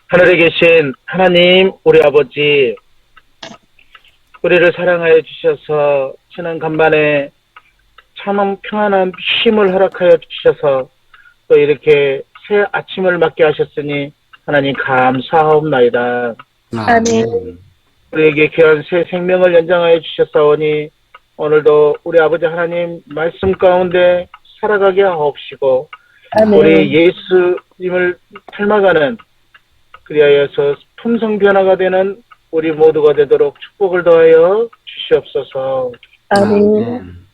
하늘에 계신 하나님, 우리 아버지, 우리를 사랑하여 주셔서 지난 간만에 참 평안한 힘을 허락하여 주셔서 또 이렇게 새 아침을 맞게 하셨으니 하나님 감사하옵나이다. 아멘. 우리에게 귀한 새 생명을 연장하여 주셨사오니 오늘도 우리 아버지 하나님 말씀 가운데 살아가게 하옵시고 아멘. 우리 예수님을 닮아가는 그리하여서 품성 변화가 되는 우리 모두가 되도록 축복을 더하여 주시옵소서. 아멘.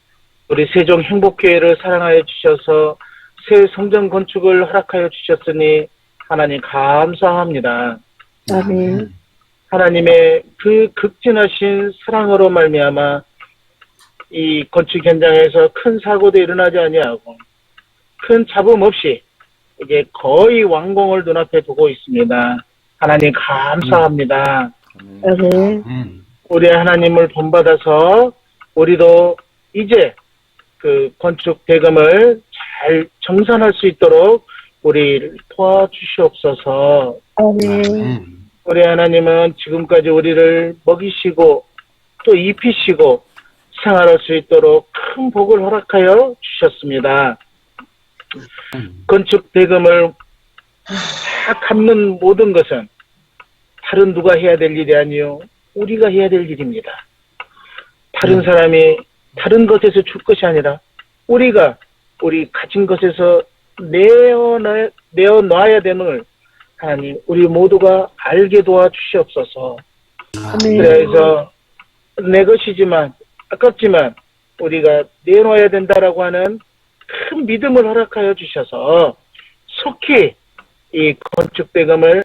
우리 세종 행복교회를 사랑하여 주셔서 새 성전 건축을 허락하여 주셨으니 하나님 감사합니다. 아멘. 하나님의 그 극진하신 사랑으로 말미암아 이 건축 현장에서 큰 사고도 일어나지 아니하고 큰 잡음 없이 이게 거의 완공을 눈앞에 두고 있습니다. 하나님 감사합니다. 아멘. 우리 하나님을 본받아서 우리도 이제 그 건축 대금을 잘 정산할 수 있도록 우리를 도와주시옵소서. 아멘. 우리 하나님은 지금까지 우리를 먹이시고 또 입히시고 생활할 수 있도록 큰 복을 허락하여 주셨습니다. 건축 대금을 다 갚는 모든 것은 다른 누가 해야 될 일이 아니요 우리가 해야 될 일입니다. 다른 사람이 다른 것에서 줄 것이 아니라 우리가 우리 가진 것에서 내어놔야 되는 하나님 우리 모두가 알게 도와주시옵소서. 아멘. 그래서 내 것이지만 아깝지만 우리가 내놓아야 된다라고 하는 큰 믿음을 허락하여 주셔서 속히 이 건축 대금을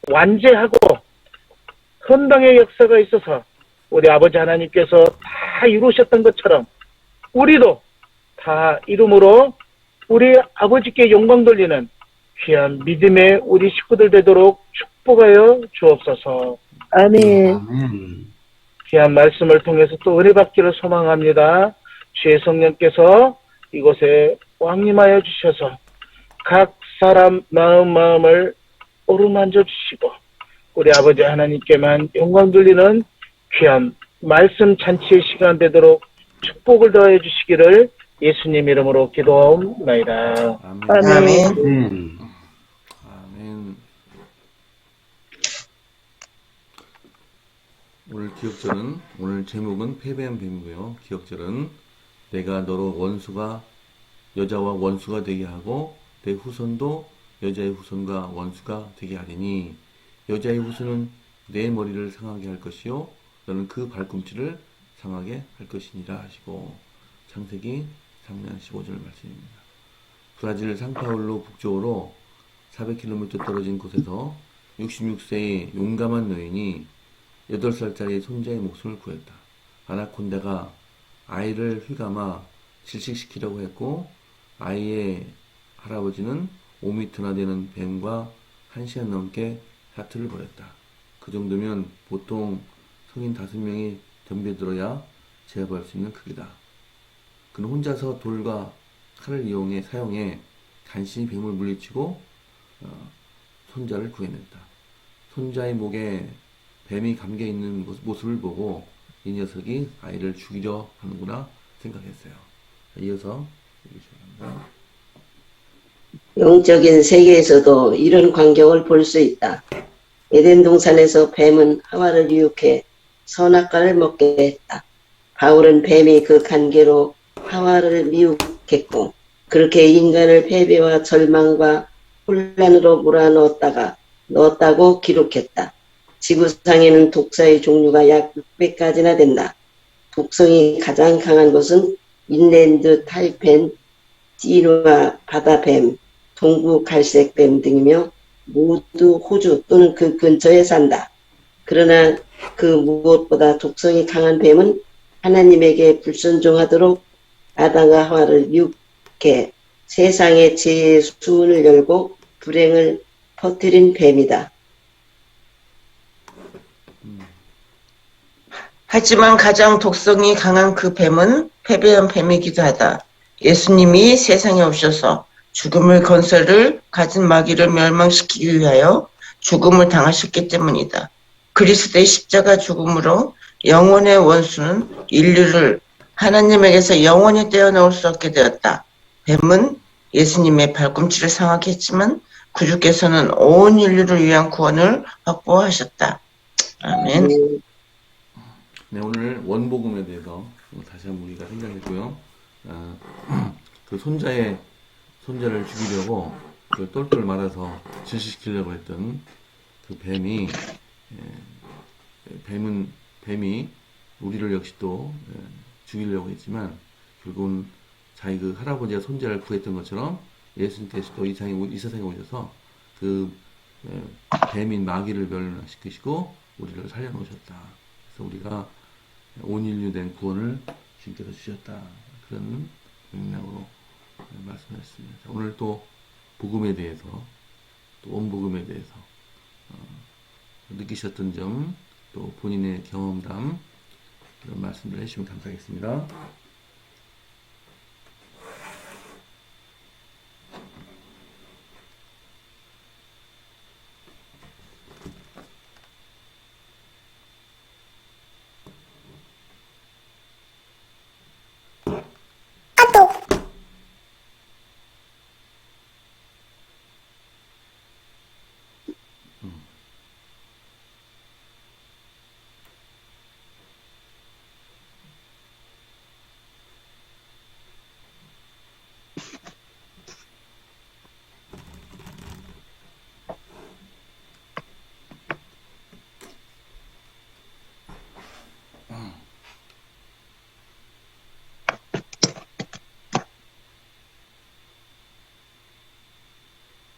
완제하고 헌당의 역사가 있어서 우리 아버지 하나님께서 다 이루셨던 것처럼 우리도 다 이름으로 우리 아버지께 영광 돌리는 귀한 믿음의 우리 식구들 되도록 축복하여 주옵소서. 아멘. 귀한 말씀을 통해서 또 은혜 받기를 소망합니다. 주의 성령께서 이곳에 왕림하여 주셔서 각 사람 마음을 어루만져 주시고 우리 아버지 하나님께만 영광 돌리는 귀한 말씀 잔치의 시간 되도록 축복을 더해 주시기를 예수님 이름으로 기도하옵나이다. 아멘. 아멘. 오늘 기억절은 오늘 제목은 패배한 뱀이고요. 기억절은 내가 너로 여자와 원수가 되게 하고 내 후손도 여자의 후손과 원수가 되게 하리니 여자의 후손은 내 머리를 상하게 할 것이요 너는 그 발꿈치를 상하게 할 것이니라 하시고 창세기 3장 15절 말씀입니다. 브라질 상파울루 북쪽으로 400km 떨어진 곳에서 66세의 용감한 노인이 8살짜리 손자의 목숨을 구했다. 아나콘다가 아이를 휘감아 질식시키려고 했고 아이의 할아버지는 5m나 되는 뱀과 1시간 넘게 다투를 벌였다. 그 정도면 보통 성인 5명이 덤벼들어야 제압할 수 있는 크기다. 그는 혼자서 돌과 칼을 사용해 간신히 뱀을 물리치고 손자를 구해냈다. 손자의 목에 뱀이 감겨있는 모습을 보고 이 녀석이 아이를 죽이려 하는구나 생각했어요. 이어서 읽으시기 영적인 세계에서도 이런 광경을 볼 수 있다. 에덴 동산에서 뱀은 하와를 유혹해 선악과를 먹게 했다. 바울은 뱀이 그 관계로 하와를 미혹했고 그렇게 인간을 패배와 절망과 혼란으로 몰아넣었다고 기록했다. 지구상에는 독사의 종류가 약 600가지나 된다. 독성이 가장 강한 것은 인랜드 타이펜, 찌누아 바다뱀, 동부 갈색뱀 등이며 모두 호주 또는 그 근처에 산다. 그러나 그 무엇보다 독성이 강한 뱀은 하나님에게 불순종하도록 아담과 하와를 미혹해 세상의 죄의 수문을 열고 불행을 퍼뜨린 뱀이다. 하지만 가장 독성이 강한 그 뱀은 패배한 뱀이기도 하다. 예수님이 세상에 오셔서 죽음의 권세를 가진 마귀를 멸망시키기 위하여 죽음을 당하셨기 때문이다. 그리스도의 십자가 죽음으로 영원의 원수는 인류를 하나님에게서 영원히 떼어놓을 수 없게 되었다. 뱀은 예수님의 발꿈치를 상하게 했지만 구주께서는 온 인류를 위한 구원을 확보하셨다. 아멘. 네, 오늘 원복음에 대해서 다시 한번 우리가 생각했고요. 그 손자를 죽이려고 그 똘똘 말아서 질식시키려고 했던 그 뱀이 우리를 역시 또 죽이려고 했지만 결국은 자기 그 할아버지가 손자를 구했던 것처럼 예수님께서도 이 세상에 오셔서 그 뱀인 마귀를 멸망시키시고 우리를 살려놓으셨다. 그래서 우리가 온 인류 된 구원을 주님께서 주셨다. 그런 맥락으로 말씀하셨습니다. 오늘 또 복음에 대해서, 또 원복음에 대해서 느끼셨던 점, 또 본인의 경험담 이런 말씀을 해주시면 감사하겠습니다.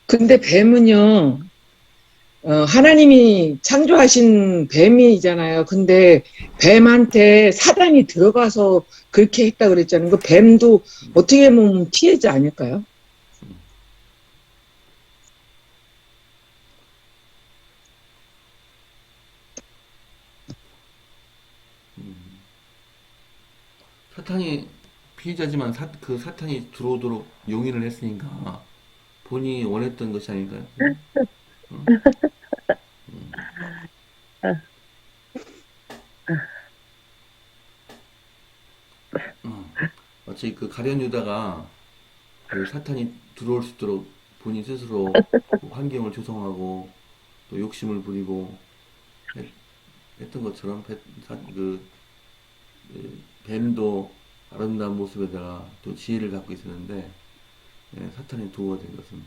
근데 뱀은요, 하나님이 창조하신 뱀이잖아요. 근데 뱀한테 사단이 들어가서 그렇게 했다 그랬잖아요. 그 뱀도 어떻게 보면 피해자 아닐까요? 사탄이 피해자지만 그 사탄이 들어오도록 용인을 했으니까 본인이 원했던 것이 아닐까요? 마치 그 가룟 유다가 그 사탄이 들어올 수 있도록 본인 스스로 환경을 조성하고 또 욕심을 부리고 했던 것처럼 뱀도 아름다운 모습에다가 또 지혜를 갖고 있었는데 사탄이 도구가 된 것은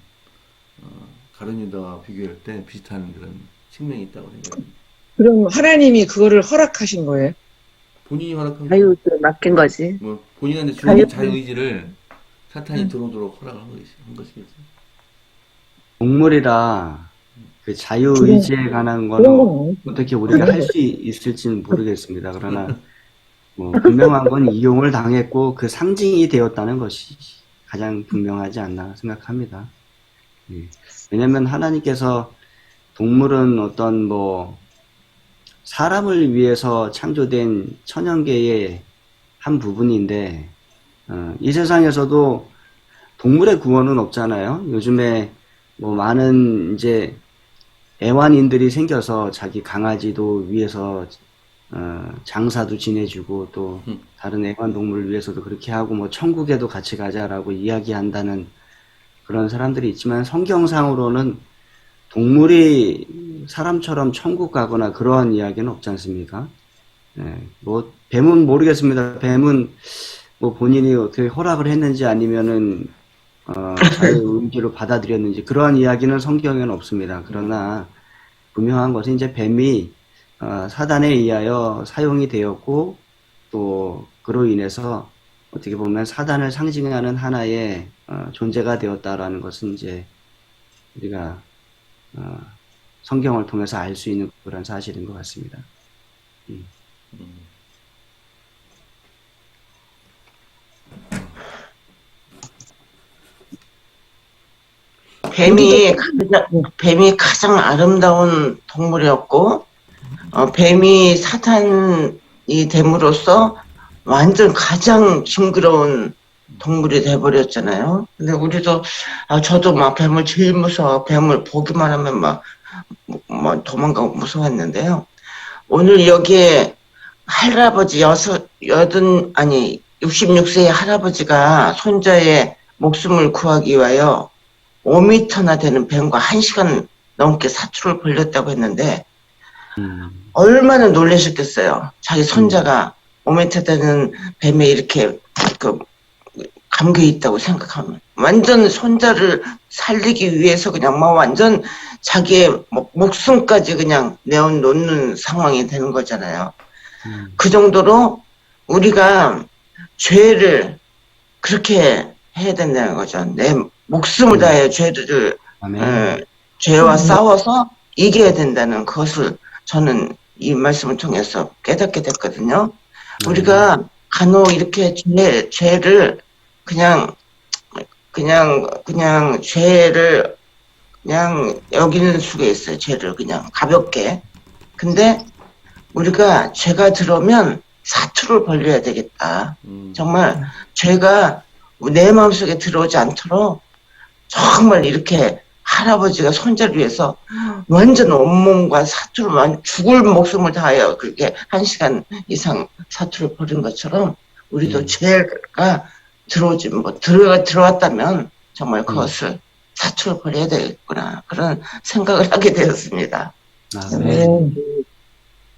가룟 유다와 비교할 때 비슷한 그런 측면이 있다고 생각합니다. 그럼 하나님이 그거를 허락하신 거예요? 본인이 허락한 자유를 맡긴 거지. 뭐 본인한테 주는 자유의지를 사탄이 들어오도록 허락을 한 것이겠죠. 동물이라 그 자유의지에 관한 거는 어떻게 우리가 할 수 있을지는 모르겠습니다. 그러나 뭐 분명한 건 이용을 당했고 그 상징이 되었다는 것이 가장 분명하지 않나 생각합니다. 왜냐면 하나님께서 동물은 어떤 뭐 사람을 위해서 창조된 천연계의 한 부분인데 이 세상에서도 동물의 구원은 없잖아요. 요즘에 뭐 많은 이제 애완인들이 생겨서 자기 강아지도 위해서 장사도 지내주고 또 다른 애완동물을 위해서도 그렇게 하고 뭐 천국에도 같이 가자라고 이야기한다는 그런 사람들이 있지만 성경상으로는 동물이 사람처럼 천국 가거나 그러한 이야기는 없지 않습니까? 뭐 뱀은 모르겠습니다. 뱀은 뭐 본인이 어떻게 허락을 했는지 아니면은 자유의지로 받아들였는지 그러한 이야기는 성경에는 없습니다. 그러나 분명한 것은 이제 뱀이 사단에 의하여 사용이 되었고 또 그로 인해서 어떻게 보면 사단을 상징하는 하나의 존재가 되었다라는 것은 이제 우리가 성경을 통해서 알 수 있는 그런 사실인 것 같습니다. 뱀이 가장 아름다운 동물이었고, 뱀이 사탄이 됨으로써 완전 가장 징그러운 동물이 돼버렸잖아요. 근데 우리도, 저도 막 뱀을 제일 무서워. 뱀을 보기만 하면 막 뭐 도망가고 무서웠는데요. 오늘 여기에 할아버지 66세의 할아버지가 손자의 목숨을 구하기 위하여 5m나 되는 뱀과 1시간 넘게 사투를 벌였다고 했는데 얼마나 놀라셨겠어요. 자기 손자가 5m 되는 뱀에 이렇게 감겨 있다고 생각하면 완전 손자를 살리기 위해서 그냥 뭐 완전 자기의 목숨까지 그냥 내어놓는 상황이 되는 거잖아요. 그 정도로 우리가 죄를 그렇게 해야 된다는 거죠. 내 목숨을 다해 죄를 죄와 싸워서 이겨야 된다는 것을 저는 이 말씀을 통해서 깨닫게 됐거든요. 우리가 간혹 이렇게 죄를 그냥 죄를 그냥 여기는 수가 있어요. 죄를 그냥 가볍게. 근데 우리가 죄가 들어오면 사투를 벌려야 되겠다. 정말 죄가 내 마음속에 들어오지 않도록 정말 이렇게 할아버지가 손자를 위해서 완전 온몸과 사투를 죽을 목숨을 다하여 그렇게 1시간 이상 사투를 벌인 것처럼 우리도 죄가 들어왔다면 정말 그것을 사투를 벌여야 되겠구나. 그런 생각을 하게 되었습니다.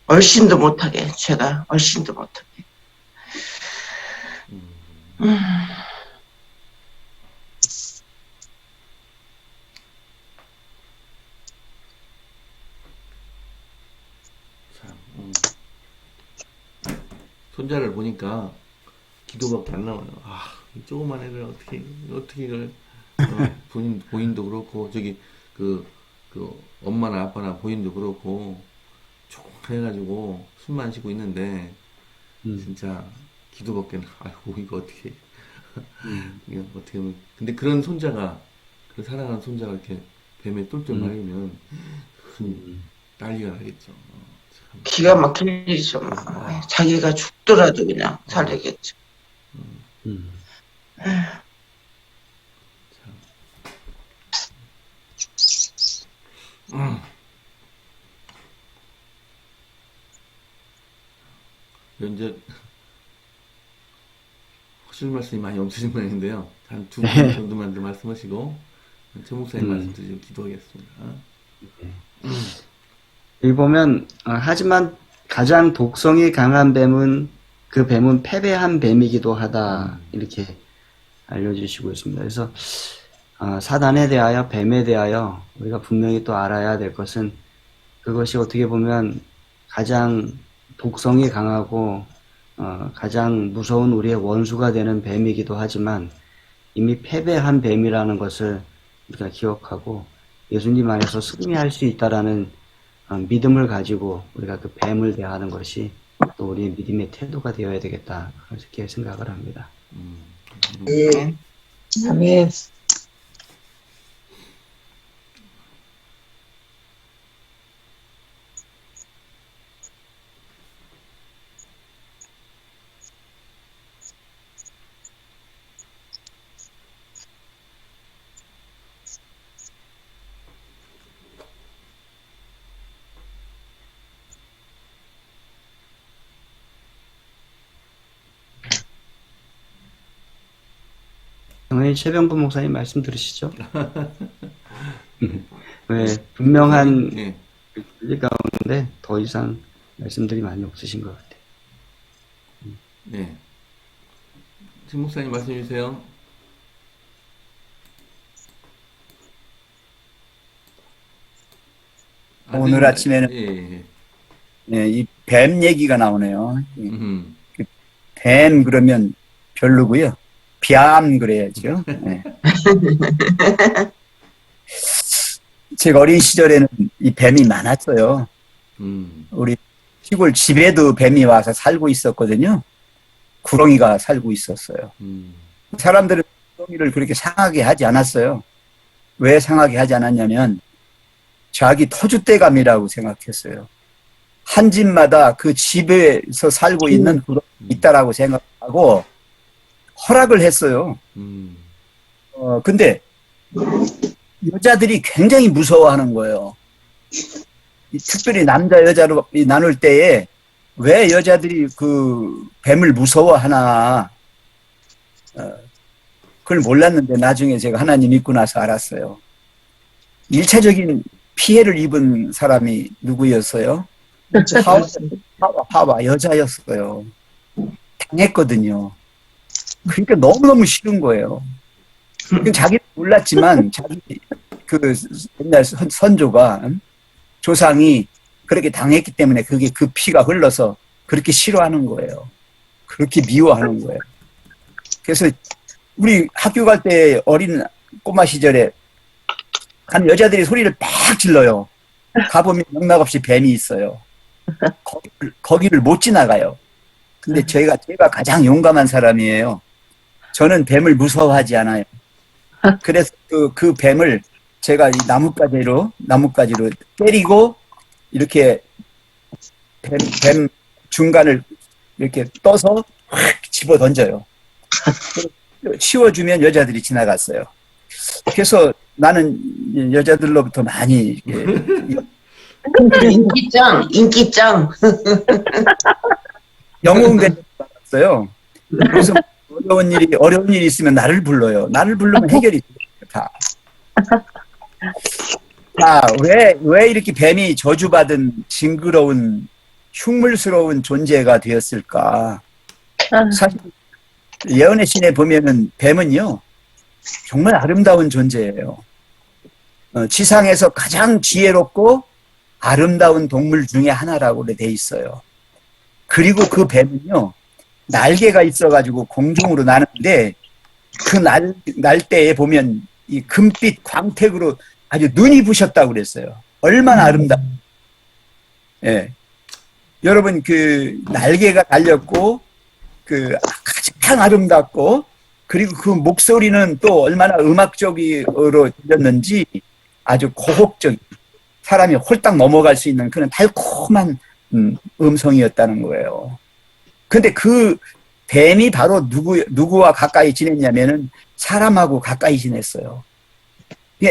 얼씬도 못하게, 죄가 얼씬도 못하게. 손자를 보니까 기도밖에 안 나와요. 이 조그만 애를 어떻게 이걸, 본인도 그렇고, 엄마나 아빠나 본인도 그렇고, 쭉 해가지고, 숨만 쉬고 있는데, 진짜, 기도밖에, 아이고, 이거 어떻게, 이거 어떻게 하면, 근데 그런 손자가, 그 사랑하는 손자가 이렇게 뱀에 똘똘 말리면, 큰 난리가 나겠죠. 기가 막힐 일이죠. 자기가 죽더라도 그냥 살리겠죠. 이제 하실 말씀이 많이 없으신 모양인데요. 한 2분 정도만 더 말씀하시고 최 목사님 말씀 드리고 기도하겠습니다. 여기 보면 하지만 가장 독성이 강한 뱀은 그 뱀은 패배한 뱀이기도 하다 이렇게 알려주시고 있습니다. 그래서 사단에 대하여 뱀에 대하여 우리가 분명히 또 알아야 될 것은 그것이 어떻게 보면 가장 독성이 강하고 가장 무서운 우리의 원수가 되는 뱀이기도 하지만 이미 패배한 뱀이라는 것을 우리가 기억하고 예수님 안에서 승리할 수 있다라는 믿음을 가지고 우리가 그 뱀을 대하는 것이 또 우리의 믿음의 태도가 되어야 되겠다 그렇게 생각을 합니다. 아멘. 당연히 최병구 목사님 말씀 들으시죠? 네, 분명한 진리 가운데 더 이상 말씀들이 많이 없으신 것 같아요. 네. 최 목사님 말씀해 주세요. 오늘 아침에는 이 뱀 얘기가 나오네요. 뱀 그러면 별로고요. 뱀 그래야죠. 네. 제가 어린 시절에는 이 뱀이 많았어요. 우리 시골 집에도 뱀이 와서 살고 있었거든요. 구렁이가 살고 있었어요. 사람들은 구렁이를 그렇게 상하게 하지 않았어요. 왜 상하게 하지 않았냐면 자기 터줏대감이라고 생각했어요. 한 집마다 그 집에서 살고 있는 구렁이 있다라고 생각하고 허락을 했어요. 근데 여자들이 굉장히 무서워하는 거예요. 특별히 남자 여자로 나눌 때에 왜 여자들이 그 뱀을 무서워하나 그걸 몰랐는데 나중에 제가 하나님 믿고 나서 알았어요. 1차적인 피해를 입은 사람이 누구였어요? 하와 여자였어요. 당했거든요. 그러니까 너무너무 싫은 거예요. 자기는 몰랐지만 자기 그 옛날 선조가 조상이 그렇게 당했기 때문에 그게 그 피가 흘러서 그렇게 싫어하는 거예요. 그렇게 미워하는 거예요. 그래서 우리 학교 갈 때 어린 꼬마 시절에 한 여자들이 소리를 팍 질러요. 가보면 영락없이 뱀이 있어요. 거기를 못 지나가요. 근데 제가 가장 용감한 사람이에요. 저는 뱀을 무서워하지 않아요. 그래서 그 뱀을 제가 이 나뭇가지로 때리고 이렇게 뱀 중간을 이렇게 떠서 확 집어 던져요. 치워주면 여자들이 지나갔어요. 그래서 나는 여자들로부터 많이 인기짱. 영웅대를 받았어요. 그래서 어려운 일이 있으면 나를 불러요. 나를 부르면 해결이 돼요. 다. 왜 이렇게 뱀이 저주받은 징그러운 흉물스러운 존재가 되었을까? 사실 예언의 신에 보면은 뱀은요 정말 아름다운 존재예요. 지상에서 가장 지혜롭고 아름다운 동물 중에 하나라고 돼 있어요. 그리고 그 뱀은요 날개가 있어가지고 공중으로 나는데 그 날때에 보면 이 금빛 광택으로 아주 눈이 부셨다고 그랬어요. 얼마나 아름다. 예. 여러분 그 날개가 달렸고 그 가장 아름답고 그리고 그 목소리는 또 얼마나 음악적으로 들렸는지 아주 고혹적인 사람이 홀딱 넘어갈 수 있는 그런 달콤한 음성이었다는 거예요. 근데 그 뱀이 바로 누구와 가까이 지냈냐면은 사람하고 가까이 지냈어요.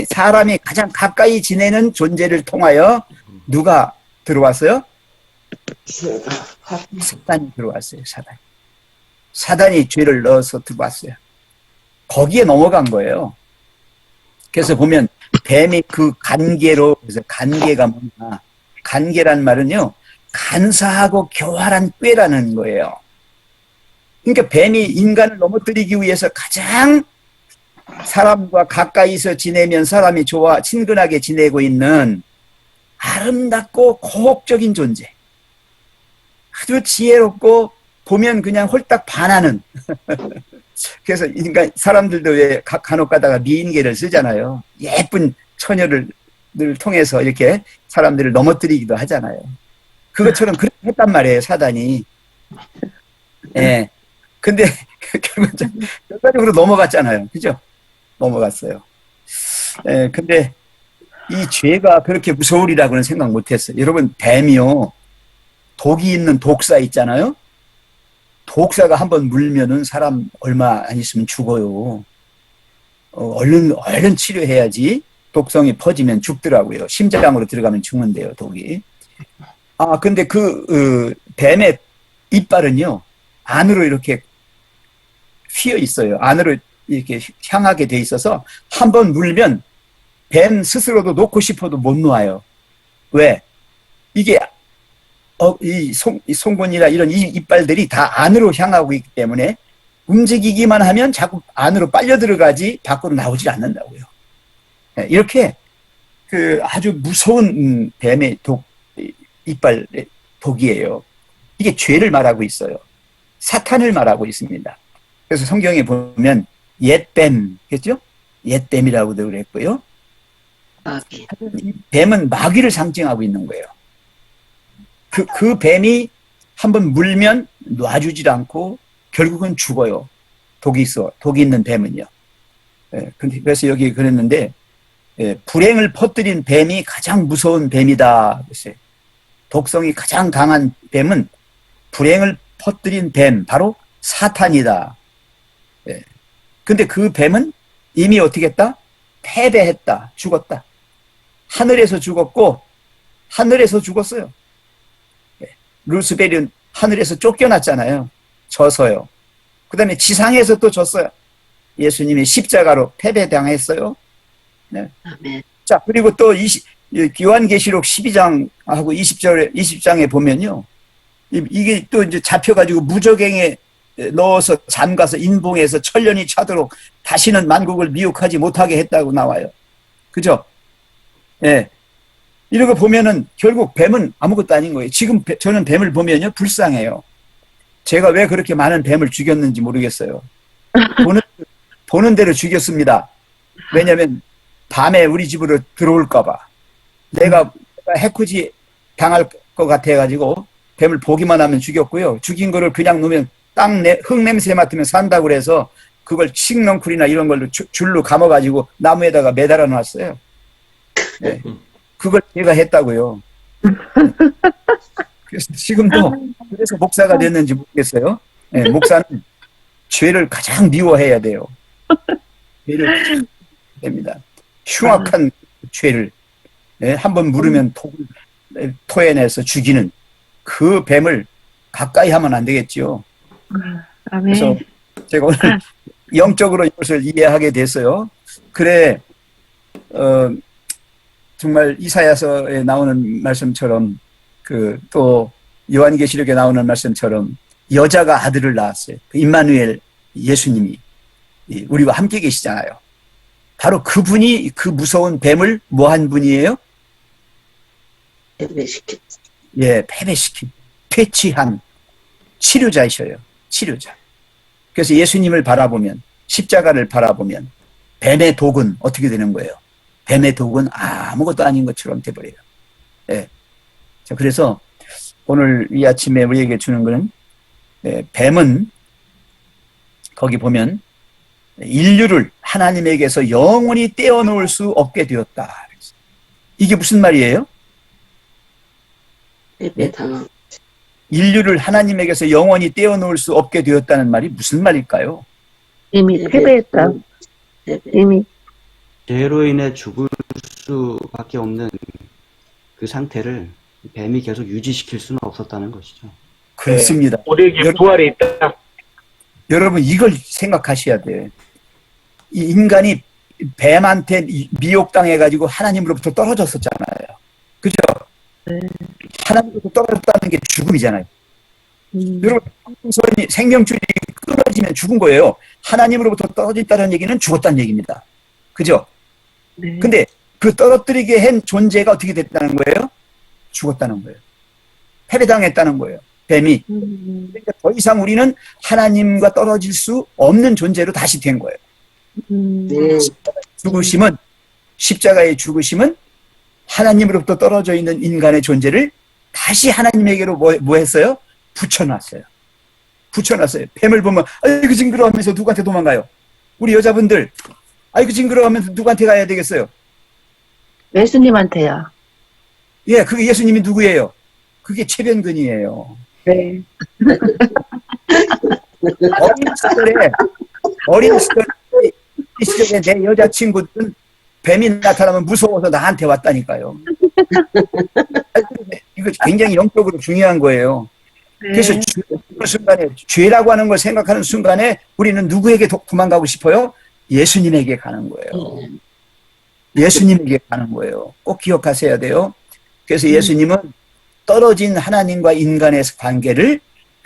사람이 가장 가까이 지내는 존재를 통하여 누가 들어왔어요? 사단이 들어왔어요. 사단이 죄를 넣어서 들어왔어요. 거기에 넘어간 거예요. 그래서 보면 뱀이 그 간계로, 그래서 간계가 뭐냐? 간계란 말은요, 간사하고 교활한 꾀라는 거예요. 그러니까 뱀이 인간을 넘어뜨리기 위해서 가장 사람과 가까이서 지내면 사람이 친근하게 지내고 있는 아름답고 고혹적인 존재. 아주 지혜롭고 보면 그냥 홀딱 반하는. 그래서 인간 사람들도 왜 간혹 가다가 미인계를 쓰잖아요. 예쁜 처녀를 통해서 이렇게 사람들을 넘어뜨리기도 하잖아요. 그것처럼 그렇게 했단 말이에요, 사단이. 예. 근데 결과적으로 넘어갔잖아요. 그죠? 넘어갔어요. 예. 근데 이 죄가 그렇게 무서우리라고는 생각 못 했어요. 여러분, 뱀이요. 독이 있는 독사 있잖아요. 독사가 한번 물면은 사람 얼마 안 있으면 죽어요. 얼른 치료해야지. 독성이 퍼지면 죽더라고요. 심장으로 들어가면 죽는데요, 독이. 근데 뱀의 이빨은요, 안으로 이렇게 휘어 있어요. 안으로 이렇게 향하게 돼 있어서 한번 물면 뱀 스스로도 놓고 싶어도 못 놓아요. 왜? 이게 이 송곳니나 이런 이 이빨들이 다 안으로 향하고 있기 때문에 움직이기만 하면 자꾸 안으로 빨려 들어가지 밖으로 나오질 않는다고요. 이렇게 아주 무서운 뱀의 이빨 독이에요. 이게 죄를 말하고 있어요. 사탄을 말하고 있습니다. 그래서 성경에 보면 옛뱀, 그렇죠? 옛뱀이라고도 그랬고요. 이 뱀은 마귀를 상징하고 있는 거예요. 그 뱀이 한번 물면 놔주질 않고 결국은 죽어요. 독이 있는 뱀은요. 그래서 여기 그랬는데, 불행을 퍼뜨린 뱀이 가장 무서운 뱀이다. 그랬어요. 독성이 가장 강한 뱀은 불행을 퍼뜨린 뱀, 바로 사탄이다. 근데 그 뱀은 이미 어떻게 했다? 패배했다. 죽었다. 하늘에서 죽었고, 하늘에서 죽었어요. 루스벨은 하늘에서 쫓겨났잖아요. 져서요. 그 다음에 지상에서 또 졌어요. 예수님이 십자가로 패배당했어요. 네. 아멘. 자, 그리고 또 요한계시록 12장하고 20장에 보면요. 이게 또 이제 잡혀가지고 무저갱에 넣어서 잠가서 인봉해서 천년이 차도록 다시는 만국을 미혹하지 못하게 했다고 나와요. 그죠? 예. 이런 거 보면은 결국 뱀은 아무것도 아닌 거예요. 지금 저는 뱀을 보면요. 불쌍해요. 제가 왜 그렇게 많은 뱀을 죽였는지 모르겠어요. 보는 대로 죽였습니다. 왜냐면 밤에 우리 집으로 들어올까봐. 내가 해코지 당할 것 같아가지고 뱀을 보기만 하면 죽였고요. 죽인 거를 그냥 놓으면 흙 냄새 맡으면 산다고 그래서 그걸 칡넝쿨이나 이런 걸로 줄로 감아가지고 나무에다가 매달아 놨어요. 네. 그걸 제가 했다고요. 그래서 지금도 그래서 목사가 됐는지 모르겠어요. 네, 목사는 죄를 가장 미워해야 돼요. 죄를 됩니다. 흉악한 죄를 한번 물으면 토해내서 죽이는 그 뱀을 가까이 하면 안 되겠지요. 그래서 제가 오늘 영적으로 이것을 이해하게 됐어요. 그래, 정말 이사야서에 나오는 말씀처럼 또 요한계시록에 나오는 말씀처럼 여자가 아들을 낳았어요. 임마누엘 예수님이 우리와 함께 계시잖아요. 바로 그분이 그 무서운 뱀을 뭐한 분이에요? 패배시켰. 예, 패배시킨, 퇴치한 치료자이셔요. 치료자. 그래서 예수님을 바라보면, 십자가를 바라보면 뱀의 독은 어떻게 되는 거예요? 뱀의 독은 아무것도 아닌 것처럼 돼버려요. 예. 자, 그래서 오늘 이 아침에 우리에게 주는 거는 뱀은 거기 보면 인류를 하나님에게서 영원히 떼어놓을 수 없게 되었다. 이게 무슨 말이에요? 패배당한. 인류를 하나님에게서 영원히 떼어놓을 수 없게 되었다는 말이 무슨 말일까요? 이미 패배했다. 이미. 죄로 인해 죽을 수밖에 없는 그 상태를 뱀이 계속 유지시킬 수는 없었다는 것이죠. 그렇습니다. 우리에게 부활이 있다. 여러분 이걸 생각하셔야 돼요. 이 인간이 뱀한테 미혹당해가지고 하나님으로부터 떨어졌었잖아요. 그죠? 하나님으로부터 떨어졌다는 게 죽음이잖아요. 여러분 생명줄이 끊어지면 죽은 거예요. 하나님으로부터 떨어졌다는 얘기는 죽었다는 얘기입니다. 그죠? 네. 근데 그 떨어뜨리게 한 존재가 어떻게 됐다는 거예요? 죽었다는 거예요. 패배당했다는 거예요. 뱀이. 그러니까 더 이상 우리는 하나님과 떨어질 수 없는 존재로 다시 된 거예요. 네. 십자가의 죽으심은 하나님으로부터 떨어져 있는 인간의 존재를 다시 하나님에게로 뭐 했어요? 붙여놨어요. 붙여놨어요. 뱀을 보면 아이고 징그러워하면서 누구한테 도망가요? 우리 여자분들 아이고 징그러워하면서 누구한테 가야 되겠어요? 예수님한테요. 예, 그게 예수님이 누구예요? 그게 최변근이에요. 네. 어린 시절에 내 여자친구들은 뱀이 나타나면 무서워서 나한테 왔다니까요. 이거 굉장히 영적으로 중요한 거예요. 그래서 그 순간에 죄라고 하는 걸 생각하는 순간에 우리는 누구에게 도망가고 싶어요? 예수님에게 가는 거예요. 예수님에게 가는 거예요. 꼭 기억하셔야 돼요. 그래서 예수님은 떨어진 하나님과 인간의 관계를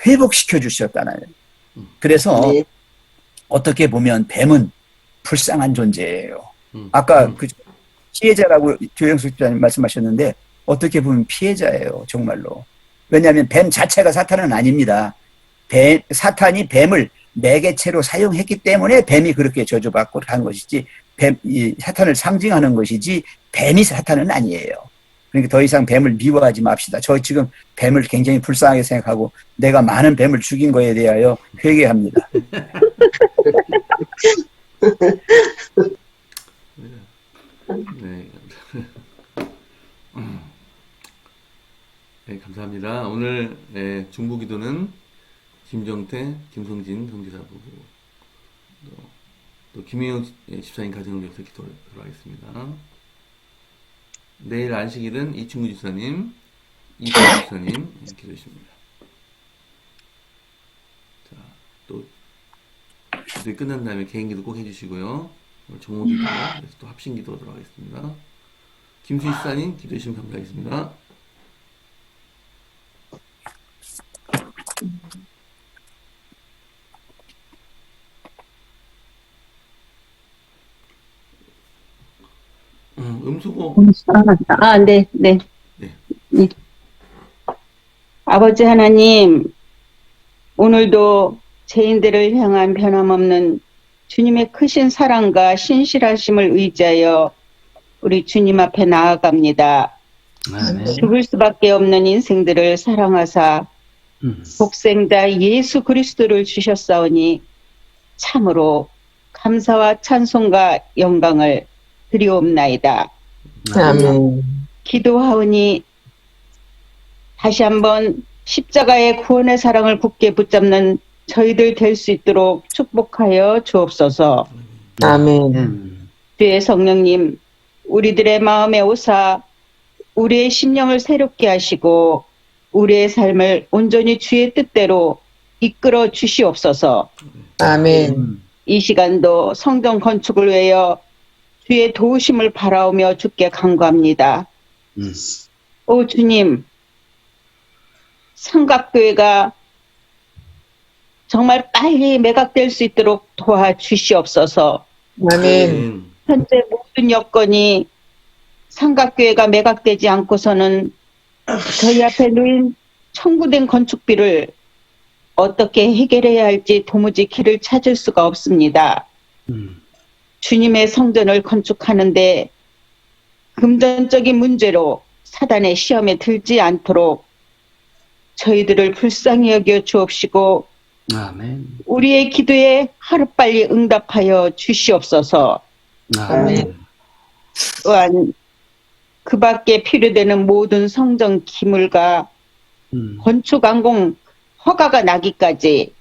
회복시켜 주셨다는. 그래서 네. 어떻게 보면 뱀은 불쌍한 존재예요. 아까 그 피해자라고 조영숙 집사님 말씀하셨는데 어떻게 보면 피해자예요. 정말로. 왜냐하면 뱀 자체가 사탄은 아닙니다. 사탄이 뱀을 매개체로 사용했기 때문에 뱀이 그렇게 저주받고 한 것이지 사탄을 상징하는 것이지 뱀이 사탄은 아니에요. 그러니까 더 이상 뱀을 미워하지 맙시다. 저 지금 뱀을 굉장히 불쌍하게 생각하고 내가 많은 뱀을 죽인 거에 대하여 회개합니다. 네. 네, 감사합니다. 오늘 중보 기도는 김정태, 김성진 성지사 부부, 또 김혜영 집사님 가정을 위해서 기도를 하겠습니다. 내일 안식일은 이충구 집사님, 이승우 집사님 기도해 주십니다. 자, 또 기도가 끝난 다음에 개인 기도 꼭 해주시고요. 오늘 종호 기도, 그래서 또 합심 기도 하도록 하겠습니다. 김수희 집사님 기도해 주시면 감사하겠습니다. 음수고. 네, 네. 네. 네. 아버지 하나님, 오늘도 죄인들을 향한 변함없는 주님의 크신 사랑과 신실하심을 의지하여 우리 주님 앞에 나아갑니다. 아멘. 죽을 수밖에 없는 인생들을 사랑하사 독생자 예수 그리스도를 주셨사오니 참으로 감사와 찬송과 영광을 드리옵나이다. 아멘. 기도하오니 다시 한번 십자가의 구원의 사랑을 굳게 붙잡는 저희들 될 수 있도록 축복하여 주옵소서. 아멘. 주의 성령님, 우리들의 마음에 오사 우리의 심령을 새롭게 하시고 우리의 삶을 온전히 주의 뜻대로 이끌어 주시옵소서. 아멘. 이 시간도 성전 건축을 위하여 주의 도우심을 바라오며 주께 간구합니다. 오 주님, 삼각교회가 정말 빨리 매각될 수 있도록 도와주시옵소서. 아멘. 현재 모든 여건이 삼각교회가 매각되지 않고서는 저희 앞에 놓인 청구된 건축비를 어떻게 해결해야 할지 도무지 길을 찾을 수가 없습니다. 주님의 성전을 건축하는데 금전적인 문제로 사단의 시험에 들지 않도록 저희들을 불쌍히 여겨 주옵시고 아멘. 우리의 기도에 하루빨리 응답하여 주시옵소서. 아멘. 또한 그 밖에 필요되는 모든 성전 기물과 건축 안공 허가가 나기까지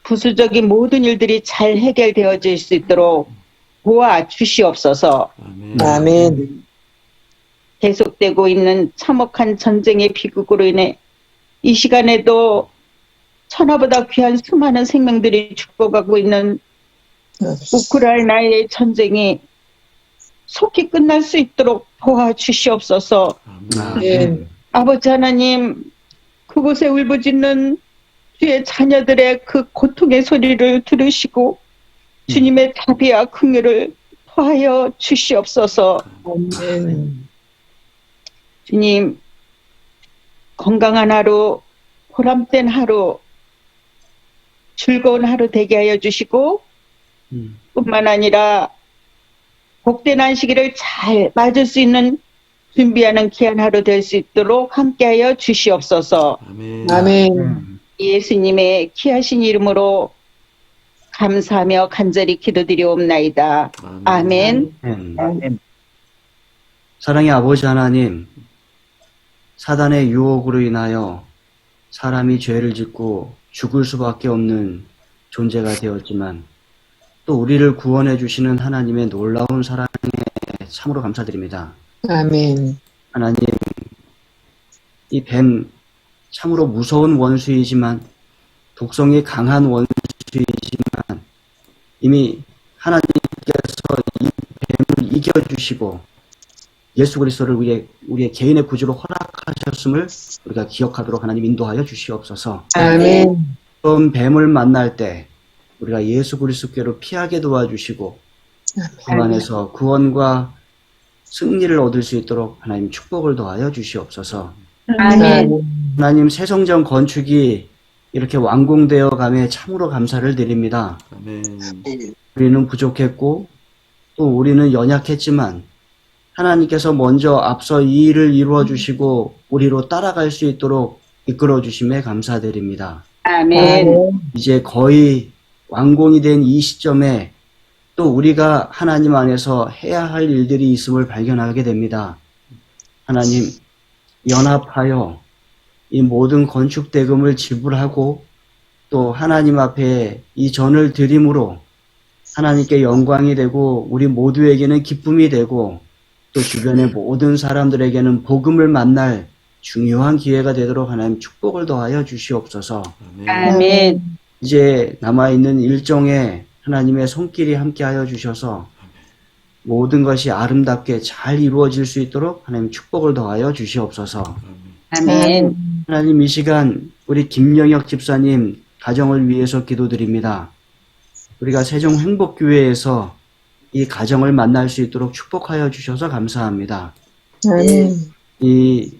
부수적인 모든 일들이 잘 해결되어질 수 있도록 도와주시옵소서. 아멘. 계속되고 있는 참혹한 전쟁의 비극으로 인해 이 시간에도 천하보다 귀한 수많은 생명들이 죽어가고 있는 우크라이나의 전쟁이 속히 끝날 수 있도록 도와주시옵소서. 아멘. 아버지 하나님, 그곳에 울부짖는 주의 자녀들의 그 고통의 소리를 들으시고 주님의 자비와 긍휼을 더하여 주시옵소서. 아멘. 주님, 건강한 하루, 보람된 하루, 즐거운 하루 되게 하여 주시고 뿐만 아니라 복된 안식일을 잘 맞을 수 있는 준비하는 귀한 하루 될 수 있도록 함께하여 주시옵소서. 아멘. 예수님의 귀하신 이름으로 감사하며 간절히 기도드리옵나이다. 아멘. 아멘. 사랑의 아버지 하나님, 사단의 유혹으로 인하여 사람이 죄를 짓고 죽을 수밖에 없는 존재가 되었지만 또 우리를 구원해 주시는 하나님의 놀라운 사랑에 참으로 감사드립니다. 아멘. 하나님, 이 뱀 참으로 무서운 원수이지만 독성이 강한 원수이지만 이미 하나님께서 이 뱀을 이겨주시고 예수 그리스도를 우리의 개인의 구주로 허락하셨음을 우리가 기억하도록 하나님 인도하여 주시옵소서. 아멘. 처음 뱀을 만날 때 우리가 예수 그리스도께로 피하게 도와주시고 그 안에서 구원과 승리를 얻을 수 있도록 하나님 축복을 더하여 주시옵소서. 아멘. 하나님 새 성전 건축이 이렇게 완공되어 감에 참으로 감사를 드립니다. 우리는 부족했고 또 우리는 연약했지만 하나님께서 먼저 앞서 이 일을 이루어 주시고 우리로 따라갈 수 있도록 이끌어 주심에 감사드립니다. 아멘. 이제 거의 완공이 된 이 시점에 또 우리가 하나님 안에서 해야 할 일들이 있음을 발견하게 됩니다. 하나님, 연합하여 이 모든 건축 대금을 지불하고 또 하나님 앞에 이 전을 드림으로 하나님께 영광이 되고 우리 모두에게는 기쁨이 되고 또 주변의 모든 사람들에게는 복음을 만날 중요한 기회가 되도록 하나님 축복을 더하여 주시옵소서. 아멘. 아멘. 이제 남아있는 일정에 하나님의 손길이 함께하여 주셔서 모든 것이 아름답게 잘 이루어질 수 있도록 하나님 축복을 더하여 주시옵소서. 아멘. 하나님 이 시간 우리 김영혁 집사님 가정을 위해서 기도드립니다. 우리가 세종행복교회에서 이 가정을 만날 수 있도록 축복하여 주셔서 감사합니다. 아멘. 이